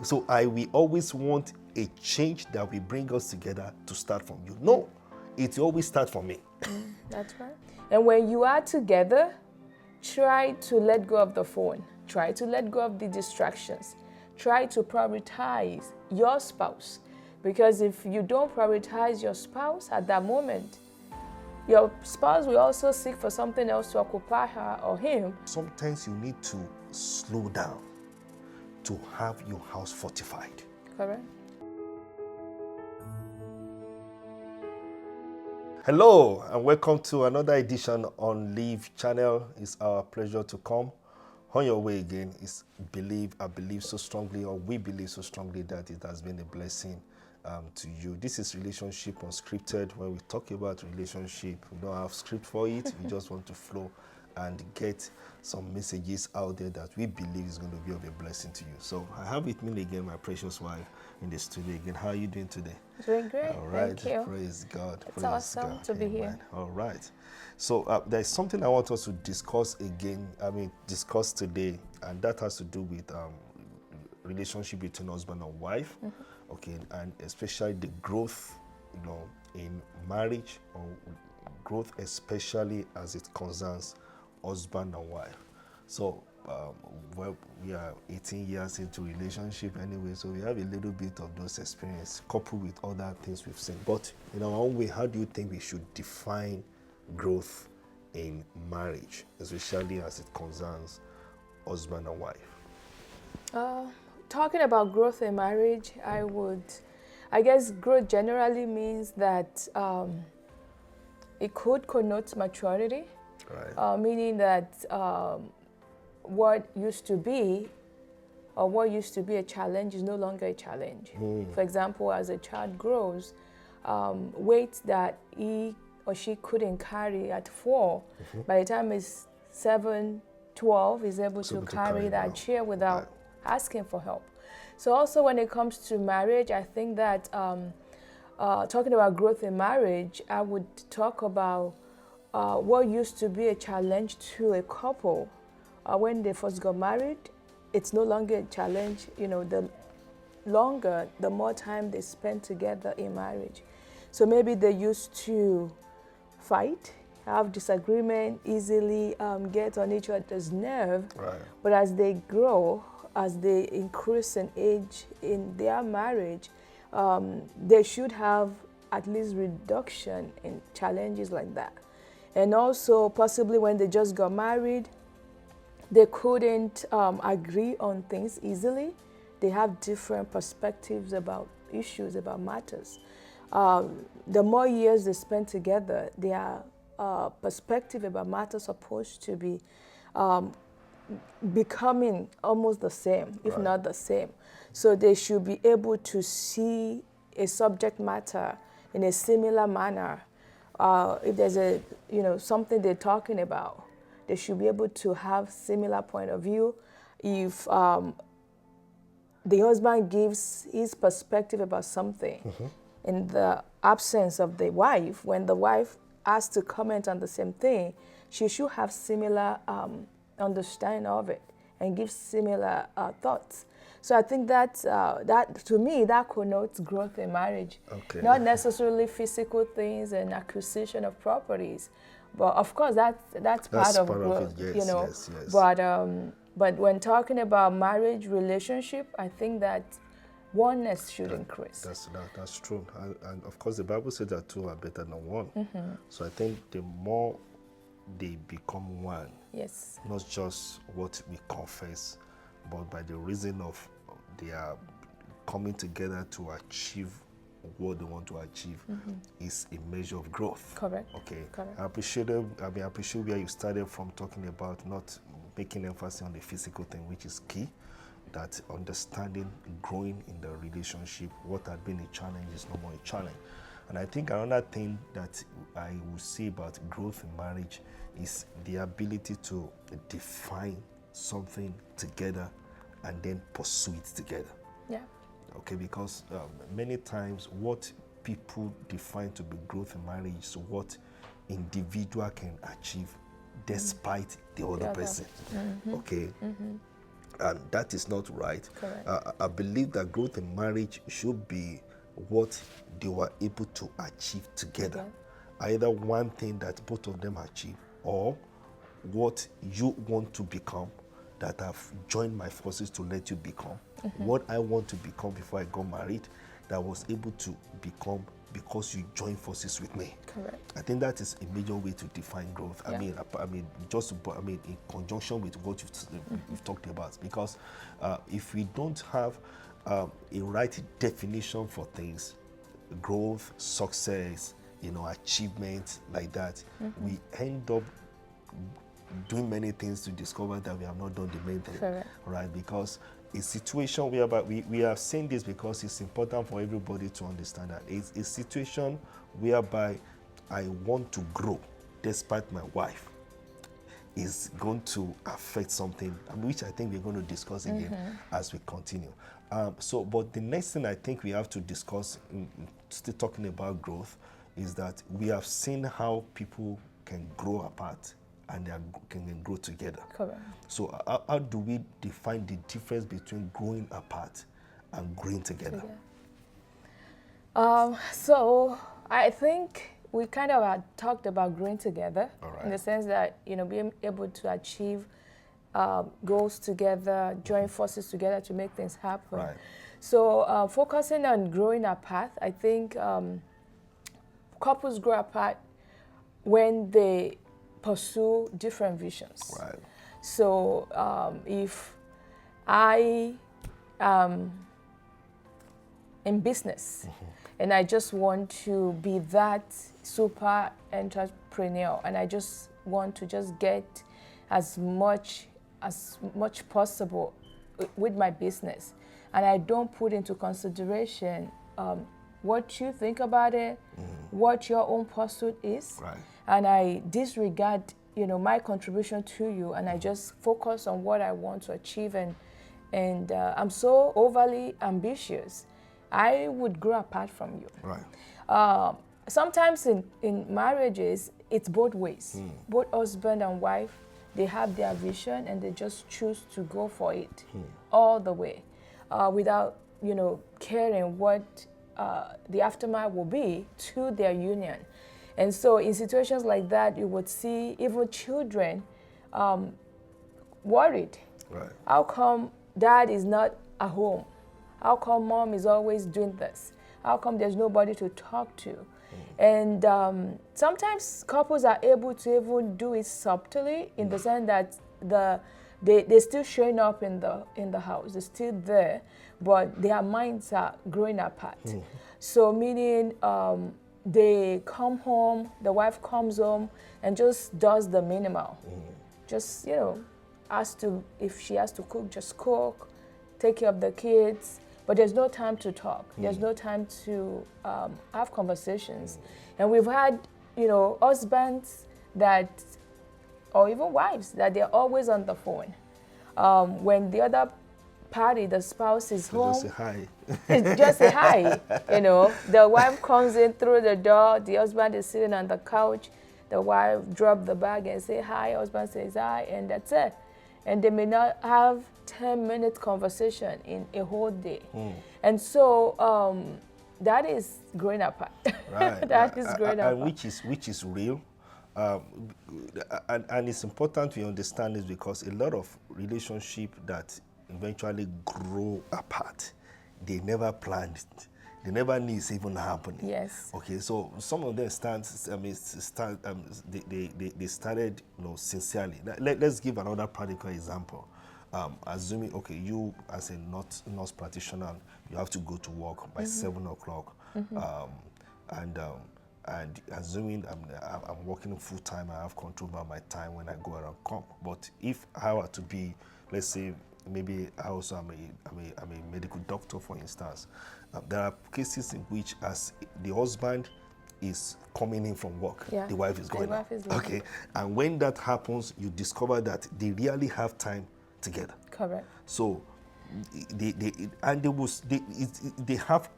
So I will always want a change that will bring us together to start from you. No, it will always start from me. That's right. And when you are together, try to let go of the phone. Try to let go of the distractions. Try to prioritize your spouse. Because if you don't prioritize your spouse at that moment, your spouse will also seek for something else to occupy her or him. Sometimes you need to slow down to have your house fortified. Correct? Hello and welcome to another edition on Live channel. It's our pleasure to come on your way again. It's I believe so strongly, or we believe so strongly, that it has been a blessing to you. This is Relationship Unscripted. When we talk about relationship, we don't have script for it. We just want to flow and get some messages out there that we believe is going to be of a blessing to you. So I have with me again my precious wife in the studio again. How are you doing today? Doing great. All right. Thank you. Praise God. It's Praise awesome God. to be Amen. here. All right. So there's something I want us to discuss discuss today, and that has to do with relationship between husband and wife. Okay, and especially the growth, in marriage, or growth especially as it concerns husband and wife. So well, we are 18 years into relationship anyway, so we have a little bit of those experience coupled with other things we've seen. But in our own way, how do you think we should define growth in marriage, especially as it concerns husband and wife? Talking about growth in marriage, I guess growth generally means that it could connote maturity, Right. meaning that what used to be a challenge is no longer a challenge. For example, as a child grows, weight that he or she couldn't carry at 4, by the time it's 7, 12, is able to carry that chair without asking for help. So also when it comes to marriage, I think that talking about growth in marriage, I would talk about what used to be a challenge to a couple when they first got married. It's no longer a challenge. The more time they spend together in marriage. So maybe they used to fight, have disagreement, easily get on each other's nerve. Right. But as they grow, as they increase in age in their marriage, they should have at least reduction in challenges like that. And also possibly when they just got married, they couldn't agree on things easily. They have different perspectives about issues, about matters. The more years they spend together, their perspective about matters supposed to be becoming almost the same, if not the same. So they should be able to see a subject matter in a similar manner. If there's something they're talking about, they should be able to have similar point of view. If the husband gives his perspective about something in the absence of the wife, when the wife asks to comment on the same thing, she should have similar understanding of it and give similar thoughts. So I think that to me, that connotes growth in marriage. Okay. Not necessarily physical things and acquisition of properties, but of course that's part of growth. It, yes. But when talking about marriage relationship, I think that oneness should increase. That's true, and of course the Bible says that two are better than one. So I think the more they become one, Yes. not just what we confess, but by the reason of they are coming together to achieve what they want to achieve, is a measure of growth. Correct. Okay. Correct. I appreciate where you started from, talking about not making emphasis on the physical thing, which is key. That understanding, growing in the relationship, what had been a challenge is no more a challenge. And I think another thing that I will say about growth in marriage is the ability to define something together and then pursue it together. Yeah. Okay, because many times what people define to be growth in marriage is what individual can achieve despite the other person. Okay. and that is not right. Correct. I believe that growth in marriage should be what they were able to achieve together. Either one thing that both of them achieve, or what you want to become that I've joined my forces to let you become. What I want to become before I got married, that I was able to become because you joined forces with me. Correct. I think that is a major way to define growth. Yeah. I mean, in conjunction with what you've talked about, because if we don't have a right definition for things, growth, success, achievement like that, we end up doing many things to discover that we have not done the main thing. Correct. Right? Because a situation whereby we are saying this because it's important for everybody to understand that it's a situation whereby I want to grow despite my wife is going to affect something, which I think we're going to discuss again as we continue. But the next thing I think we have to discuss, still talking about growth, is that we have seen how people can grow apart and they can grow together. Correct. So how do we define the difference between growing apart and growing together? So I think we kind of had talked about growing together, in the sense that, being able to achieve goals together, join forces together to make things happen. Right. So focusing on growing apart, I think couples grow apart when they pursue different visions. Right. So if I am in business and I just want to be that super entrepreneur, and I just want to just get as much possible with my business, and I don't put into consideration what you think about it, what your own pursuit is, Right. and I disregard, my contribution to you, and I just focus on what I want to achieve, and I'm so overly ambitious, I would grow apart from you. Right. Sometimes in marriages, it's both ways. Both husband and wife, they have their vision and they just choose to go for it all the way, without, caring what the aftermath will be to their union. And so in situations like that, you would see even children worried. Right. How come dad is not at home? How come mom is always doing this? How come there's nobody to talk to? And sometimes couples are able to even do it subtly, in the sense that they're still showing up in the house, they're still there, but their minds are growing apart. So meaning they come home, the wife comes home and just does the minimal. Just, if she has to cook, just cook, take care of the kids. But there's no time to talk. There's no time to have conversations. And we've had, husbands that, or even wives, that they're always on the phone. When the other party, the spouse is home, Just say hi. it's just a hi. The wife comes in through the door, the husband is sitting on the couch, the wife drops the bag and say hi, husband says hi, and that's it. And they may not have 10-minute conversation in a whole day. And so that is growing apart. Right. That is growing apart. Which is real. And it's important we understand this, because a lot of relationships that eventually grow apart, they never planned it. They never knew it's even happening. Yes. Okay, so some of them they started, sincerely. Let's give another practical example. Assuming, okay, you as a nurse practitioner, you have to go to work by 7 o'clock, and assuming I'm working full time, I have control over my time when I go around come. But if I were to be, let's say, maybe I also am a medical doctor, for instance, there are cases in which, as the husband is coming in from work, the wife is going out. Okay, and when that happens, you discover that they really have time together. Correct. So they have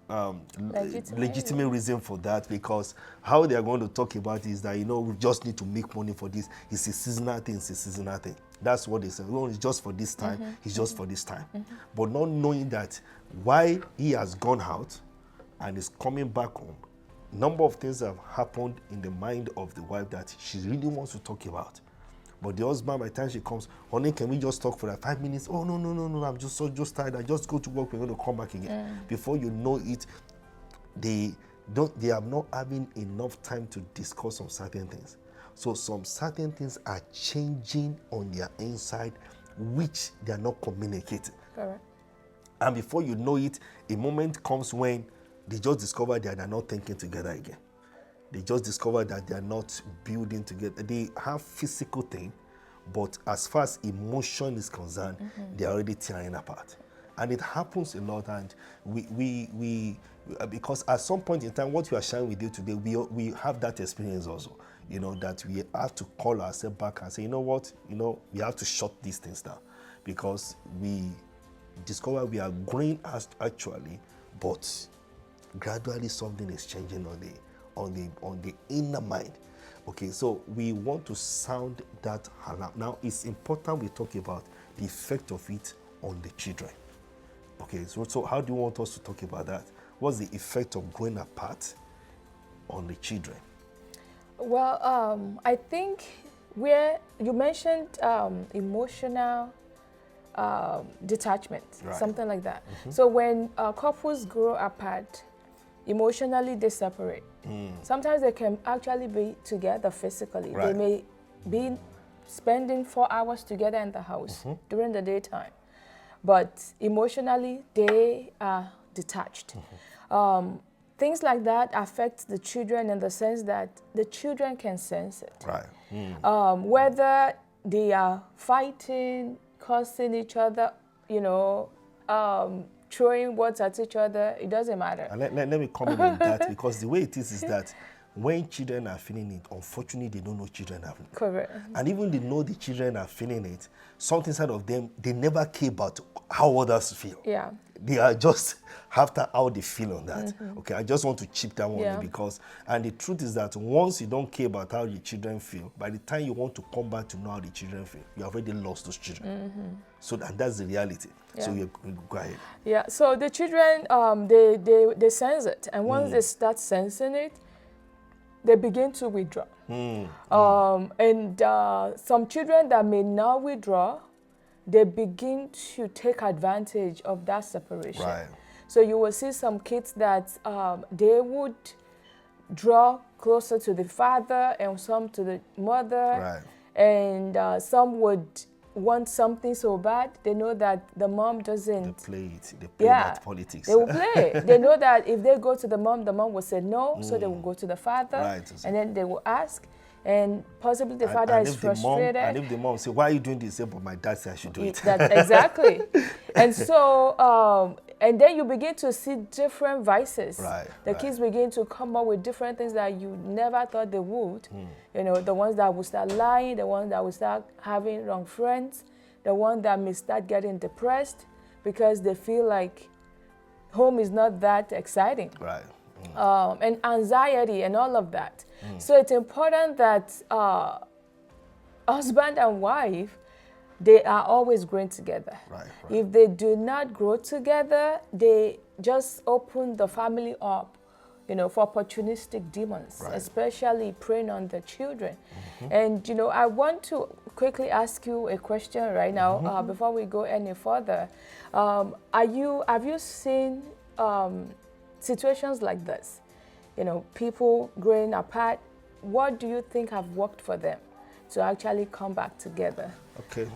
legitimate reason for that, because how they are going to talk about it is that, we just need to make money for this. It's a seasonal thing. It's a seasonal thing. That's what they say. Well, it's just for this time. It's just for this time. But not knowing that why he has gone out and is coming back home, number of things have happened in the mind of the wife that she really wants to talk about. But the husband, by the time she comes, honey, can we just talk for like 5 minutes? Oh, no, I'm just tired. I just go to work. We're going to come back again. Before you know it, they are not having enough time to discuss on certain things. So some certain things are changing on their inside, which they are not communicating. Correct. And before you know it, a moment comes when they just discover that they're not thinking together again. They just discover that they are not building together. They have physical thing, but as far as emotion is concerned, they are already tearing apart. And it happens a lot. And we because at some point in time, what we are sharing with you today, we have that experience also. That we have to call ourselves back and say, you know what, we have to shut these things down, because we discover we are growing actually, but gradually something is changing on the inner mind. Okay, so we want to sound that alarm. Now, it's important we talk about the effect of it on the children. Okay, so how do you want us to talk about that? What's the effect of growing apart on the children? Well, I think where you mentioned emotional detachment, Right. something like that. So when couples grow apart, emotionally they separate. Sometimes they can actually be together physically. Right. They may be spending 4 hours together in the house during the daytime, but emotionally they are detached. Things like that affect the children in the sense that the children can sense it. Right. Whether they are fighting, cursing each other, throwing words at each other, it doesn't matter. And let me comment on that, because the way it is that when children are feeling it, unfortunately, they don't know children are feeling it. Correct. And even they know the children are feeling it, something inside of them, they never care about how others feel. Yeah. They are just after how they feel on that. Okay, I just want to chip that one in, because, and the truth is that once you don't care about how your children feel, by the time you want to come back to know how the children feel, you have already lost those children. So that's the reality. Yeah. So you go ahead. Yeah, so the children, they sense it. And once they start sensing it, they begin to withdraw. And some children that may not withdraw, they begin to take advantage of that separation. Right. So you will see some kids that they would draw closer to the father and some to the mother. Right. And some would want something so bad, they know that the mom doesn't. They play that politics. They will play. They know that if they go to the mom will say no, so they will go to the father. Right. And then they will ask. And possibly the father is frustrated. And if the mom say, why are you doing this? Say, but my dad said I should do it. Exactly. And so, and then you begin to see different vices. Right. The kids begin to come up with different things that you never thought they would. The ones that will start lying, the ones that will start having wrong friends, the ones that may start getting depressed because they feel like home is not that exciting. Right. And anxiety and all of that. So it's important that husband and wife, they are always growing together. Right. If they do not grow together, they just open the family up, for opportunistic demons, especially preying on the children. And, I want to quickly ask you a question right now before we go any further. Have you seen situations like this? People growing apart. What do you think have worked for them to actually come back together? Okay.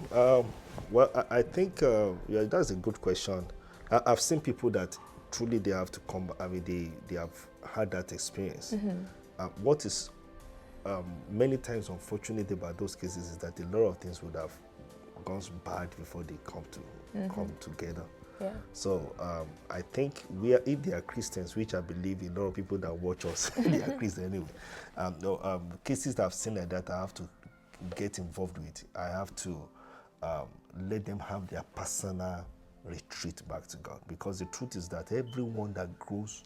Well, I think that's a good question. I've seen people that truly they have to come back. I mean, they have had that experience. What is many times unfortunate about those cases is that a lot of things would have gone bad before they come together. Yeah. So I think if they are Christians, which I believe a lot of people that watch us, they are Christians anyway. Cases that I've seen like that, I have to get involved with. I have to let them have their personal retreat back to God. Because the truth is that everyone that grows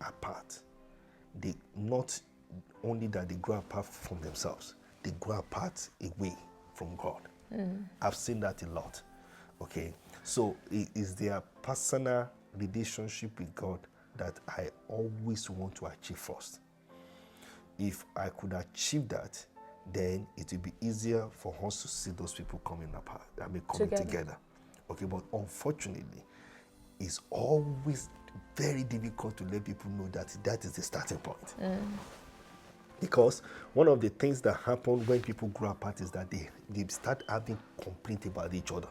apart, they not only that they grow apart from themselves, they grow apart away from God. I've seen that a lot. Okay, so it is their personal relationship with God that I always want to achieve first. If I could achieve that, then it will be easier for us to see those people coming apart. Coming together. Okay, but unfortunately, it's always very difficult to let people know that that is the starting point. Because one of the things that happen when people grow apart is that they start having complaints about each other.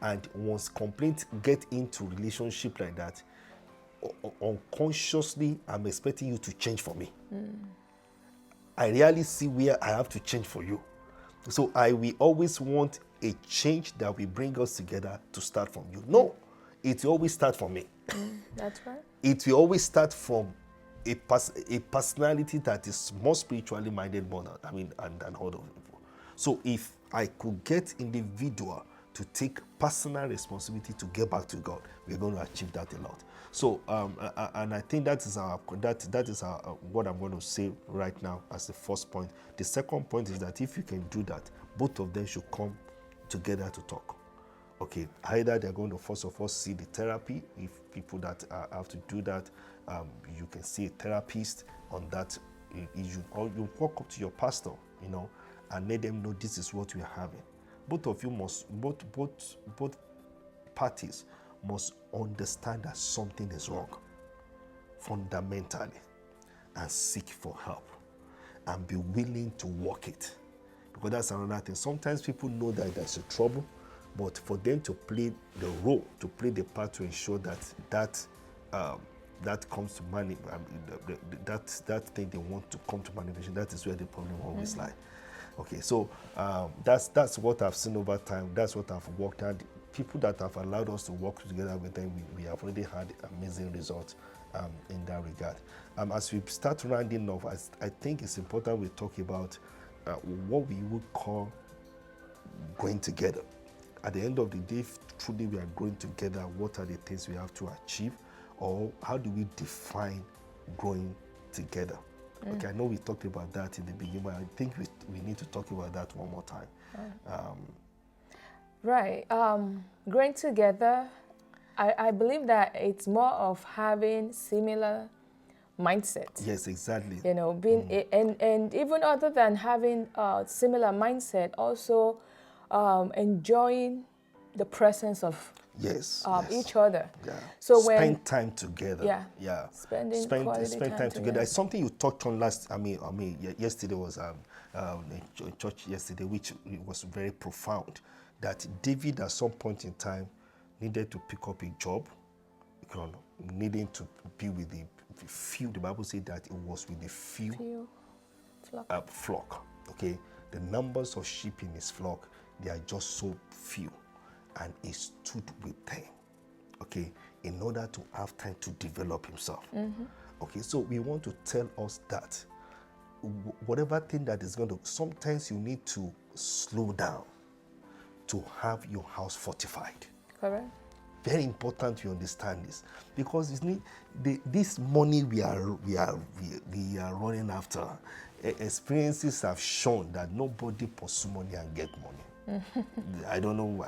And once complaints get into relationship like that, unconsciously, I'm expecting you to change for me. I rarely see where I have to change for you. So I will always want a change that will bring us together to start from you. No, it will always start from me. That's right. It will always start from a personality that is more spiritually minded more than than other people. So if I could get individual to take personal responsibility to get back to God, we're going to achieve that a lot. So and I think that is what I'm going to say right now as the first point. The second point is that if you can do that, both of them should come together to talk. Okay, either they're going to first of all see the therapy. If people that have to do that, you can see a therapist on that issue, or you walk up to your pastor, and let them know this is what we are having. Both of you must, both parties must understand that something is wrong fundamentally, and seek for help and be willing to work it. Because that's another thing. Sometimes people know that there's a trouble, but for them to play the role, to play the part to ensure that comes to that thing they want to come to manifestation, that is where the problem always lies. Okay, so that's what I've seen over time. That's what I've worked at. People that have allowed us to work together with them, we have already had amazing results in that regard. As we start rounding off, I think it's important we talk about what we would call going together. At the end of the day, if truly we are growing together, what are the things we have to achieve, or how do we define growing together? Okay, I know we talked about that in the beginning, but I think we need to talk about that one more time. Right. Growing together, I believe that it's more of having similar mindset. Yes, exactly. Being and even other than having a similar mindset, also enjoying the presence of each other. Yeah. So spend time together. Yeah. Spend time together. It's something you talked on yesterday was church yesterday, which was very profound. That David at some point in time needed to pick up a job, needing to be with the few. The Bible said that it was with the few flock. Okay, the numbers of sheep in his flock, they are just so few, and he stood with them, okay, in order to have time to develop himself. Okay, so we want to tell us that whatever thing that is going to, sometimes you need to slow down to have your house fortified. Correct. Very important you understand this, because this money we are running after, experiences have shown that nobody pursue money and get money. I don't know,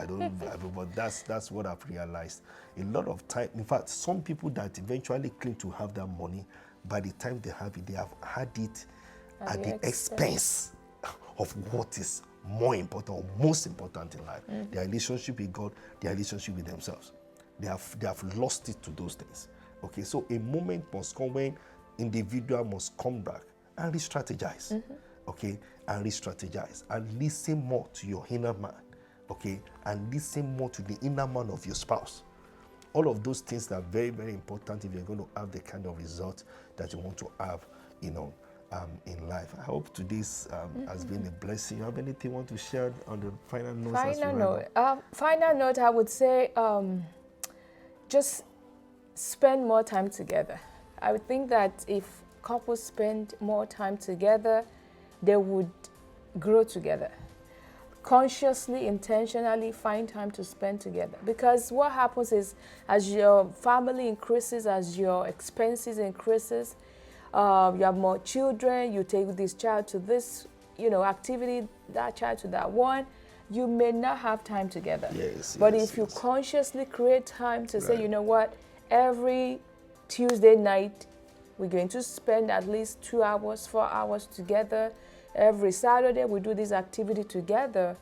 but that's what I've realized. A lot of time, in fact, some people that eventually claim to have that money, by the time they have it, they have had it at the expense of what is more important or most important in life. Their relationship with God, their relationship with themselves. They have lost it to those things. Okay, so a moment must come when individual must come back and re-strategize. Okay, and re-strategize and listen more to your inner man. Okay, and listen more to the inner man of your spouse. All of those things are very, very important if you're going to have the kind of result that you want to have, in life. I hope today's has been a blessing. You have anything you want to share on the final note? Final note, I would say just spend more time together. I would think that if couples spend more time together, they would grow together. consciously, intentionally find time to spend together. Because what happens is, as your family increases, as your expenses increases, you have more children, you take this child to this, activity, that child to that one, you may not have time together. Yes, But yes, if you yes. consciously create time to say, Right. you know what, every Tuesday night, we're going to spend at least 2 hours, 4 hours together. Every Saturday, we do this activity together.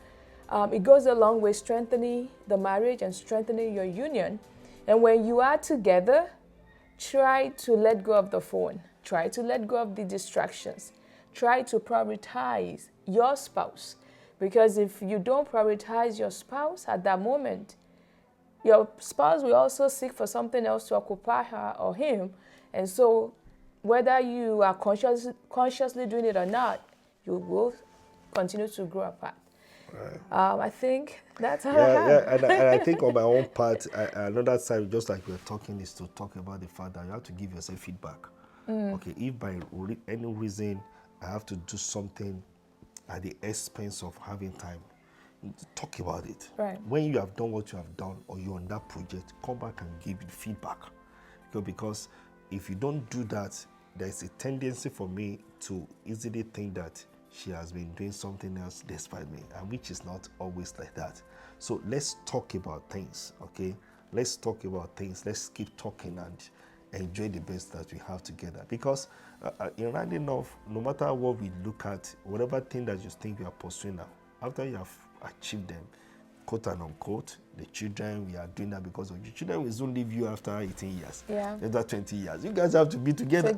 It goes a long way strengthening the marriage and strengthening your union. And when you are together, try to let go of the phone. Try to let go of the distractions. Try to prioritize your spouse. Because if you don't prioritize your spouse at that moment, your spouse will also seek for something else to occupy her or him. And so whether you are consciously doing it or not, you will continue to grow apart. Right. I think that's all I have. Yeah, and I think on my own part, another side, just like we're talking, is to talk about the fact that you have to give yourself feedback. Okay, if by any reason I have to do something at the expense of having time, talk about it. Right. When you have done what you have done, or you're on that project, come back and give it feedback. Because if you don't do that, there's a tendency for me to easily think that she has been doing something else despite me, and which is not always like that. So let's talk about things, okay? Let's talk about things. Let's keep talking and enjoy the best that we have together. Because in rounding off, no matter what we look at, whatever thing that you think you are pursuing now, after you have achieved them, quote and unquote, the children, we are doing that because of you. Children will soon leave you after 18 years, after 20 years. You guys have to be together.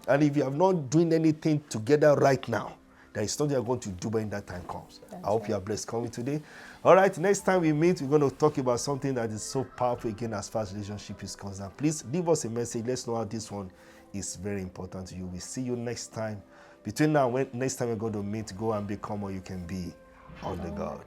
And if you are not doing anything together right now, there is something you're going to do when that time comes. I hope you are blessed coming today. All right, next time we meet, we're going to talk about something that is so powerful again as far as relationship is concerned. Please leave us a message. Let's know how this one is very important to you. We'll see you next time. Between now and next time we're going to meet, go and become what you can be under God.